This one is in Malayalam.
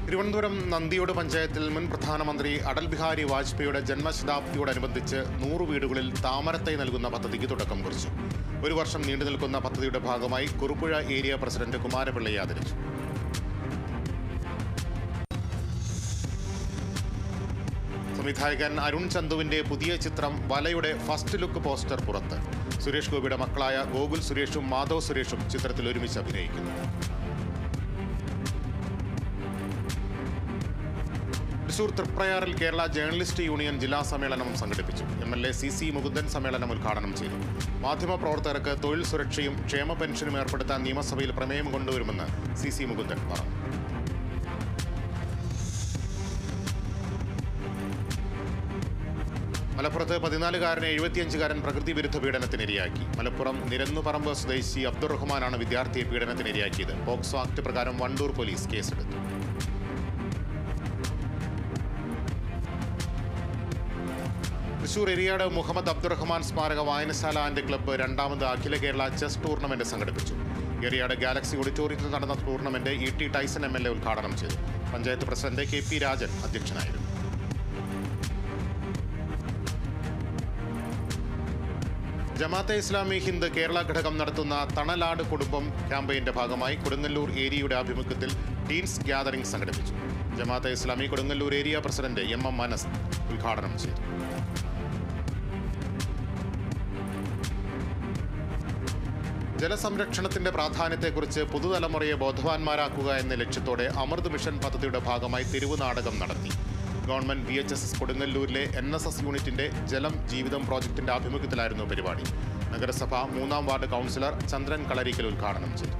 തിരുവനന്തപുരം നന്ദിയോട് പഞ്ചായത്തിൽ മുൻ പ്രധാനമന്ത്രി അടൽ ബിഹാരി വാജ്പേയിയുടെ ജന്മശതാബ്ദിയോടനുബന്ധിച്ച് 100 വീടുകളിൽ താമരത്തൈ നൽകുന്ന പദ്ധതിക്ക് തുടക്കം കുറിച്ചു. ഒരു വർഷം നീണ്ടു നിൽക്കുന്ന പദ്ധതിയുടെ ഭാഗമായി കുറുപ്പുഴ ഏരിയ പ്രസിഡന്റ് കുമാരപിള്ളയെ ആദരിച്ചു. സംവിധായകൻ അരുൺ ചന്തുവിന്റെ പുതിയ ചിത്രം വലയുടെ ഫസ്റ്റ് ലുക്ക് പോസ്റ്റർ പുറത്ത്. സുരേഷ് ഗോപിയുടെ മക്കളായ ഗോകുൽ സുരേഷും മാധവ് സുരേഷും ചിത്രത്തിൽ ഒരുമിച്ച് അഭിനയിക്കുന്നു. തൃശൂർ തൃപ്രയാറിൽ കേരള ജേർണലിസ്റ്റ് യൂണിയൻ ജില്ലാ സമ്മേളനം സംഘടിപ്പിച്ചു. MLA CC മുകുന്ദൻ സമ്മേളനം ഉദ്ഘാടനം ചെയ്തു. മാധ്യമപ്രവർത്തകർക്ക് തൊഴിൽ സുരക്ഷയും ക്ഷേമ പെൻഷനും ഏർപ്പെടുത്താൻ നിയമസഭയിൽ പ്രമേയം കൊണ്ടുവരുമെന്ന് CC മുകുന്ദൻ പറഞ്ഞു. മലപ്പുറത്ത് 14-കാരനെ 75-കാരൻ പ്രകൃതി വിരുദ്ധ പീഡനത്തിനിരയാക്കി. മലപ്പുറം നിരന്നുപറമ്പ് സ്വദേശി അബ്ദുറഹ്മാനാണ് വിദ്യാർത്ഥിയെ പീഡനത്തിനിരയാക്കിയത്. പോക്സോ ആക്ട് പ്രകാരം വണ്ടൂർ പോലീസ് കേസെടുത്തു. തൃശൂർ എരിയാട് മുഹമ്മദ് അബ്ദുറഹ്മാൻ സ്മാരക വായനശാല ആൻഡ് ക്ലബ്ബ് 2ാമത് അഖില കേരള ചെസ് ടൂർണമെന്റ് സംഘടിപ്പിച്ചു. എരിയാട് ഗാലക്സി ഓഡിറ്റോറിയത്തിൽ നടന്ന ടൂർണമെന്റ് ET ടൈസൺ MLA ഉദ്ഘാടനം ചെയ്തു. പഞ്ചായത്ത് പ്രസിഡന്റ് KP രാജൻ അധ്യക്ഷനായിരുന്നു. ജമാഅത്തെ ഇസ്ലാമി ഹിന്ദ് കേരള ഘടകം നടത്തുന്ന തണലാട് കുടുംബം ക്യാമ്പയിന്റെ ഭാഗമായി കൊടുങ്ങല്ലൂർ ഏരിയയുടെ ആഭിമുഖ്യത്തിൽ ടീൻസ് ഗ്യാതറിംഗ് സംഘടിപ്പിച്ചു. Jamaat-e Islami Kodungallur area president MM Manas ഉദ്ഘാടനം ചെയ്തു. ജലസംരക്ഷണത്തിന്റെ പ്രാധാന്യത്തെക്കുറിച്ച് പുതുതലമുറയെ ബോധവാന്മാരാക്കുക എന്ന ലക്ഷ്യത്തോടെ അമൃത് മിഷൻ പദ്ധതിയുടെ ഭാഗമായി തെരുവ് നാടകം നടത്തി. ഗവൺമെന്റ് VHSS കൊടുങ്ങല്ലൂരിലെ NSS യൂണിറ്റിന്റെ ജലം ജീവിതം പ്രോജക്ടിന്റെ ആഭിമുഖ്യത്തിലായിരുന്നു പരിപാടി. നഗരസഭ 3ാം വാർഡ് കൗൺസിലർ ചന്ദ്രൻ കളരിക്കൽ ഉദ്ഘാടനം ചെയ്തു.